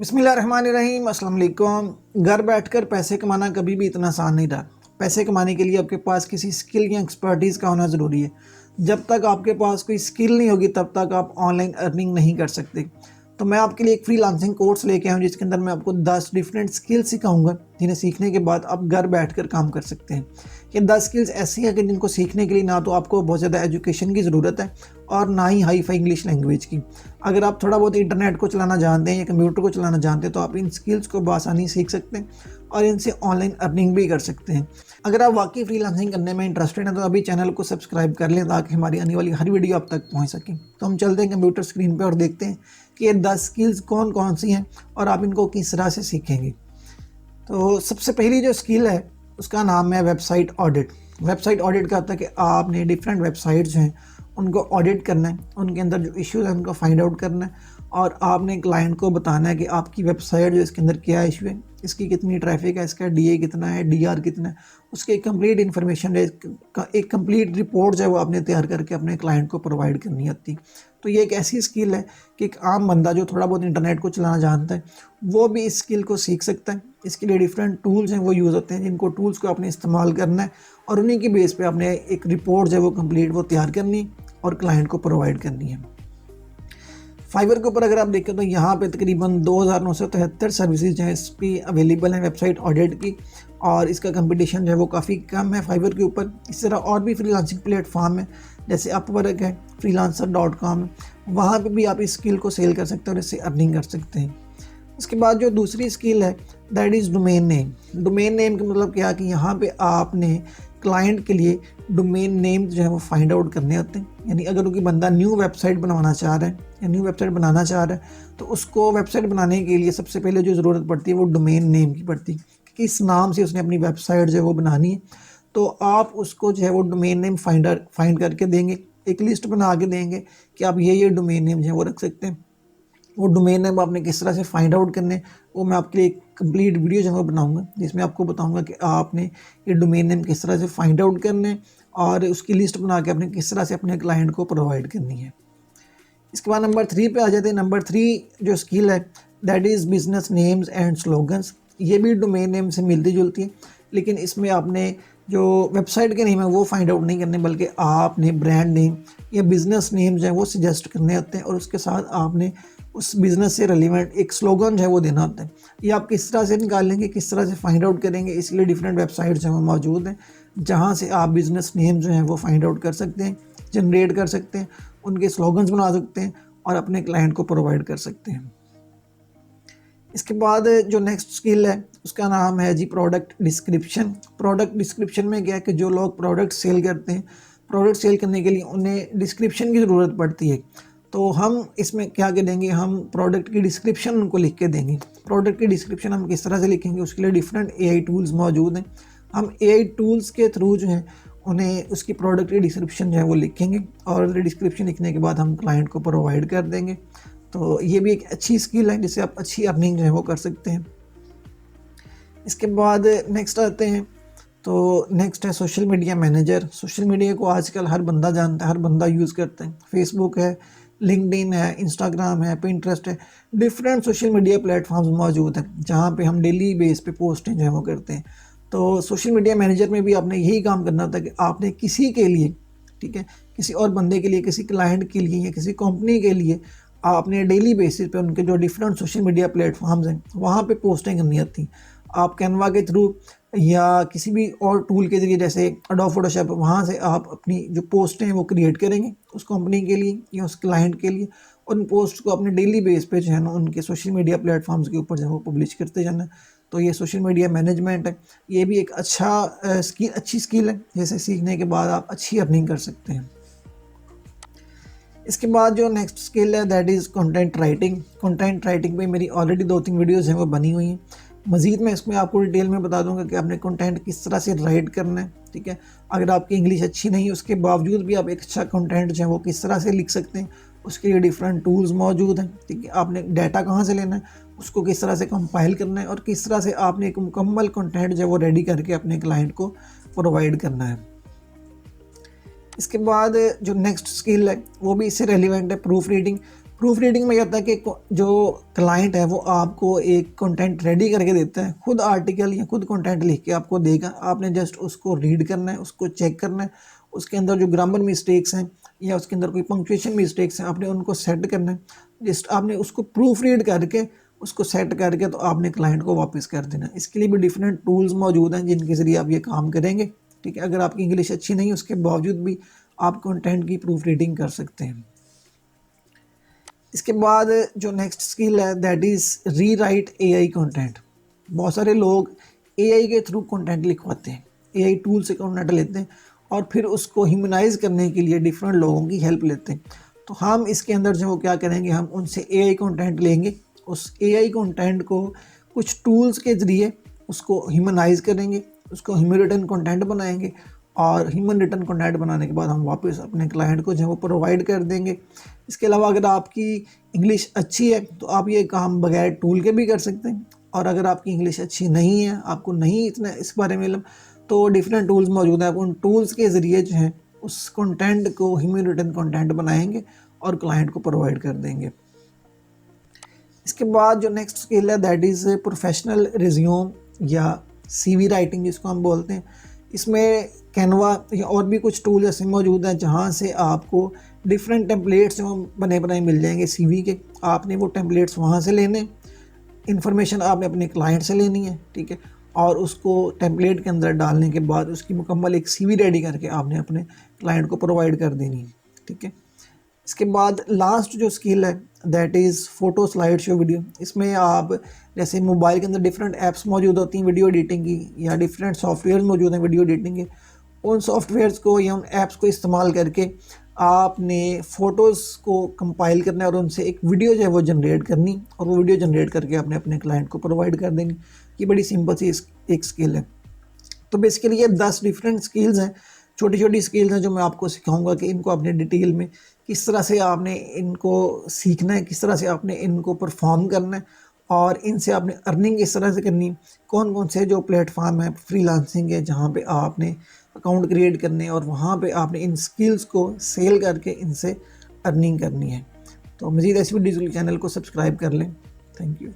बिस्मिल्लाहिर्रहमानिर्रहीम, अस्सलाम वालेकुम। घर बैठकर पैसे कमाना कभी भी इतना आसान नहीं रहा। पैसे कमाने के लिए आपके पास किसी स्किल या एक्सपर्टीज़ का होना ज़रूरी है। जब तक आपके पास कोई स्किल नहीं होगी तब तक आप ऑनलाइन अर्निंग नहीं कर सकते। तो मैं आपके लिए एक फ्रीलांसिंग कोर्स लेके आया हूँ जिसके अंदर मैं आपको 10 डिफरेंट स्किल्स सिखाऊंगा जिन्हें सीखने के बाद आप घर बैठकर काम कर सकते हैं। ये 10 स्किल्स ऐसी हैं कि जिनको सीखने के लिए ना तो आपको बहुत ज़्यादा एजुकेशन की ज़रूरत है और ना ही हाई फाई इंग्लिश लैंग्वेज की। अगर आप थोड़ा बहुत इंटरनेट को चलाना जानते हैं या कंप्यूटर को चलाना जानते हैं तो आप इन स्किल्स को बआसानी सीख सकते हैं और इनसे ऑनलाइन अर्निंग भी कर सकते हैं। अगर आप वाकई फ्रीलांसिंग करने में इंटरेस्टेड हैं तो अभी चैनल को सब्सक्राइब कर लें ताकि हमारी आने वाली हर वीडियो आप तक पहुंच सके। तो हम चलते हैं कंप्यूटर स्क्रीन पर और देखते हैं कि ये 10 स्किल्स कौन कौन सी हैं और आप इनको किस तरह से सीखेंगे। तो सबसे पहली जो स्किल है उसका नाम है वेबसाइट ऑडिट। वेबसाइट ऑडिट का होता है कि आपने डिफरेंट वेबसाइट जो हैं उनको ऑडिट करना है, उनके अंदर जो इश्यूज हैं उनको फाइंड आउट करना है और आपने क्लाइंट को बताना है कि आपकी वेबसाइट जो इसके अंदर क्या इशू है, इसकी कितनी ट्रैफिक है, इसका डीए कितना है, डीआर कितना है, उसकी कंप्लीट इन्फॉर्मेशन, एक कंप्लीट रिपोर्ट जो है वो आपने तैयार करके अपने क्लाइंट को प्रोवाइड करनी होती। तो ये एक ऐसी स्किल है कि एक आम बंदा जो थोड़ा बहुत इंटरनेट को चलाना जानता है वो भी इस स्किल को सीख सकता है। इसके लिए डिफरेंट टूल्स हैं वो यूज़ होते हैं जिनको टूल्स को आपने इस्तेमाल करना है और उन्हीं की बेस पे आपने एक रिपोर्ट जो है वो कंप्लीट वो तैयार करनी और क्लाइंट को प्रोवाइड करनी है। फाइवर के ऊपर अगर आप देखें तो यहाँ पे तकरीबन 2973 सर्विसेज जो है इस पर अवेलेबल हैं वेबसाइट ऑडिट की और इसका कंपटीशन जो है वो काफ़ी कम है फाइवर के ऊपर। इस तरह और भी फ्रीलांसिंग प्लेटफॉर्म है जैसे अपवर्क है, freelancer.com है, वहाँ पे भी आप इस स्किल को सेल कर सकते हैं और इससे अर्निंग कर सकते हैं। उसके बाद जो दूसरी स्किल है that is domain name. Domain name का मतलब क्या कि यहाँ पे आपने क्लाइंट के लिए डोमेन नेम जो है वो फाइंड आउट करने होते हैं। यानी अगर कोई बंदा न्यू वेबसाइट बनवाना चाह रहा है या न्यू वेबसाइट बनाना चाह रहा है तो उसको वेबसाइट बनाने के लिए सबसे पहले जो ज़रूरत पड़ती है वो डोमेन नेम की पड़ती है कि किस नाम से उसने अपनी वेबसाइट जो है वो बनानी है। तो आप उसको जो है वो डोमेन नेम फाइंड करके देंगे, एक लिस्ट बना के देंगे कि आप ये डोमेन नेम जो है वो रख सकते हैं। वो डोमेन नेम आपने किस तरह से फाइंड आउट करने वो मैं आपके लिए एक कंप्लीट वीडियो जो है बनाऊंगा जिसमें आपको बताऊंगा कि आपने ये डोमेन नेम किस तरह से फाइंड आउट करने और उसकी लिस्ट बना के आपने किस तरह से अपने क्लाइंट को प्रोवाइड करनी है। इसके बाद नंबर 3 पे आ जाते हैं। नंबर 3 जो स्किल है that is business names and slogans. ये भी डोमेन नेम से मिलती जुलती है लेकिन इसमें आपने जो वेबसाइट के नेम है वो फाइंड आउट नहीं करने बल्कि आपने ब्रांड नेम या बिज़नेस नेम जो है वो सजेस्ट करने होते हैं और उसके साथ आपने उस बिज़नेस से रिलेवेंट एक स्लोगन जो है वो देना होता है। ये आप किस तरह से निकालेंगे, किस तरह से फाइंड आउट करेंगे, इसलिए डिफरेंट वेबसाइट जो हैं मौजूद हैं जहाँ से आप बिज़नेस नेम जो हैं वो फाइंड आउट कर सकते हैं, जनरेट कर सकते हैं, उनके स्लोगन्स बना सकते हैं और अपने क्लाइंट को प्रोवाइड कर सकते हैं। इसके बाद जो नेक्स्ट स्किल है उसका नाम है जी प्रोडक्ट डिस्क्रिप्शन। प्रोडक्ट डिस्क्रिप्शन में क्या है कि जो लोग प्रोडक्ट सेल करते हैं, प्रोडक्ट सेल करने के लिए उन्हें डिस्क्रिप्शन की ज़रूरत पड़ती है। तो हम इसमें क्या करेंगे, हम प्रोडक्ट की डिस्क्रिप्शन उनको लिख के देंगे। प्रोडक्ट की डिस्क्रिप्शन हम किस तरह से लिखेंगे उसके लिए डिफरेंट एआई टूल्स मौजूद हैं। हम एआई टूल्स के थ्रू जो है उन्हें उसकी प्रोडक्ट की डिस्क्रिप्शन जो है वो लिखेंगे और डिस्क्रिप्शन लिखने के बाद हम क्लाइंट को प्रोवाइड कर देंगे। तो ये भी एक अच्छी स्किल है जिससे आप अच्छी अर्निंग जो है वो कर सकते हैं। इसके बाद नेक्स्ट आते हैं तो नेक्स्ट है social media manager. Social media को आजकल हर बंदा जानता है, हर बंदा यूज़ करता है। फेसबुक है, लिंक्डइन है, इंस्टाग्राम है, पिंटरेस्ट है, डिफरेंट सोशल मीडिया प्लेटफॉर्म्स मौजूद हैं जहाँ पे हम डेली बेस पे पोस्टें जो है वो करते हैं। तो सोशल मीडिया मैनेजर में भी आपने यही काम करना होता है कि आपने किसी के लिए, ठीक है, किसी और बंदे के लिए, किसी क्लाइंट के लिए या किसी कंपनी के लिए आपने डेली बेसिस पे उनके जो डिफरेंट सोशल मीडिया प्लेटफॉर्म्स हैं वहाँ पे पोस्टें करनी होती। आप कैनवा के थ्रू या किसी भी और टूल के ज़रिए जैसे एडोब फोटोशॉप, वहाँ से आप अपनी जो पोस्टें हैं वो क्रिएट करेंगे उस कंपनी के लिए या उस क्लाइंट के लिए और उन पोस्ट को अपने डेली बेस पे जो है ना उनके सोशल मीडिया प्लेटफॉर्म्स के ऊपर जो है वो पब्लिश करते जाना। तो ये सोशल मीडिया मैनेजमेंट है, ये भी एक अच्छी स्किल है जैसे सीखने के बाद आप अच्छी अर्निंग कर सकते हैं। इसके बाद जो नेक्स्ट स्किल है that is content writing. Content writing पे मेरी ऑलरेडी 2-3 वीडियोस हैं वो बनी हुई हैं। मज़ीद मैं इसमें आपको डिटेल में बता दूंगा कि आपने कंटेंट किस तरह से राइट करना है, ठीक है। अगर आपकी इंग्लिश अच्छी नहीं है उसके बावजूद भी आप एक अच्छा कंटेंट जो है वो किस तरह से लिख सकते हैं उसके लिए डिफरेंट टूल्स मौजूद हैं, ठीक है। आपने डाटा कहाँ से लेना है, उसको किस तरह से कंपाइल करना है और किस तरह से आपने एक मुकम्मल कंटेंट जो है वो रेडी करके अपने क्लाइंट को प्रोवाइड करना है। इसके बाद जो नेक्स्ट स्किल है वो भी इससे रेलिवेंट है, प्रूफ रीडिंग। प्रूफ रीडिंग में ये होता है कि जो क्लाइंट है वो आपको एक कंटेंट रेडी करके देता है, खुद आर्टिकल या खुद कंटेंट लिख के आपको देगा, आपने जस्ट उसको रीड करना है, उसको चेक करना है, उसके अंदर जो ग्रामर मिस्टेक्स हैं या उसके अंदर कोई पंक्चुएशन मिस्टेक्स हैं आपने उनको सेट करना है। जस्ट आपने उसको प्रूफ रीड करके उसको सेट करके तो आपने क्लाइंट को वापस कर देना। इसके लिए भी डिफरेंट टूल्स मौजूद हैं जिनके ज़रिए आप ये काम करेंगे, ठीक है। अगर आपकी इंग्लिश अच्छी नहीं है उसके बावजूद भी आप कंटेंट की प्रूफ रीडिंग कर सकते हैं। इसके बाद जो नेक्स्ट स्किल है दैट इज़ री राइट AI कंटेंट। बहुत सारे लोग AI के थ्रू कंटेंट लिखवाते हैं, AI टूल से कंटेंट लेते हैं और फिर उसको ह्यूमनाइज करने के लिए डिफरेंट लोगों की हेल्प लेते हैं। तो हम इसके अंदर जो क्या करेंगे, हम उनसे AI कंटेंट लेंगे, उस AI कंटेंट को कुछ टूल्स के ज़रिए उसको ह्यूमनाइज करेंगे, उसको ह्यूमन रिटन कंटेंट बनाएंगे और ह्यूमन रिटन कंटेंट बनाने के बाद हम वापस अपने क्लाइंट को जो है वो प्रोवाइड कर देंगे। इसके अलावा अगर आपकी इंग्लिश अच्छी है तो आप ये काम बगैर टूल के भी कर सकते हैं, और अगर आपकी इंग्लिश अच्छी नहीं है, आपको नहीं इतना इस बारे में इल्म, तो डिफरेंट टूल्स मौजूद हैं। आप उन टूल्स के ज़रिए जो है उस कंटेंट को ह्यूमन रिटन कंटेंट बनाएंगे और क्लाइंट को प्रोवाइड कर देंगे। इसके बाद जो नेक्स्ट स्किल है दैट इज़ प्रोफेशनल रिज्यूम या CV राइटिंग जिसको हम बोलते हैं। इसमें कैनवा या और भी कुछ टूल ऐसे मौजूद हैं जहाँ से आपको डिफरेंट टेम्पलेट्स जो बने बनाए मिल जाएंगे CV के। आपने वो टेम्पलेट्स वहाँ से लेने, इन्फॉर्मेशन आपने अपने क्लाइंट से लेनी है, ठीक है, और उसको टेम्पलेट के अंदर डालने के बाद उसकी मुकम्मल एक CV रेडी करके आपने अपने क्लाइंट को प्रोवाइड कर देनी है, ठीक है। इसके बाद लास्ट जो स्किल है that is photo slide show video. इसमें आप जैसे मोबाइल के अंदर डिफरेंट ऐप्स मौजूद होती हैं वीडियो एडिटिंग की, या डिफरेंट सॉफ्टवेयर मौजूद हैं वीडियो एडिटिंग के, उन सॉफ्टवेयर्स को या उन ऐप्स को इस्तेमाल करके आपने फ़ोटोज़ को कंपाइल करना है और उनसे एक वीडियो जो है वो जनरेट करनी, और वो वीडियो जनरेट करके आपने अपने क्लाइंट को प्रोवाइड कर देनी। ये बड़ी सिंपल सी एक स्किल है। तो बेसिकली ये 10 डिफरेंट स्किल्स हैं, छोटी छोटी स्किल्स हैं जो मैं आपको सिखाऊंगा कि इनको आपने डिटेल में किस तरह से आपने इनको सीखना है, किस तरह से आपने इनको परफॉर्म करना है और इनसे आपने अर्निंग किस तरह से करनी, कौन कौन से जो प्लेटफॉर्म है फ्रीलांसिंग है जहाँ पे आपने अकाउंट क्रिएट करने और वहाँ पे आपने इन स्किल्स को सेल करके इनसे अर्निंग करनी है। तो मज़ीद ऐसी वीडियोज़ के लिए चैनल को सब्सक्राइब कर लें। Thank you.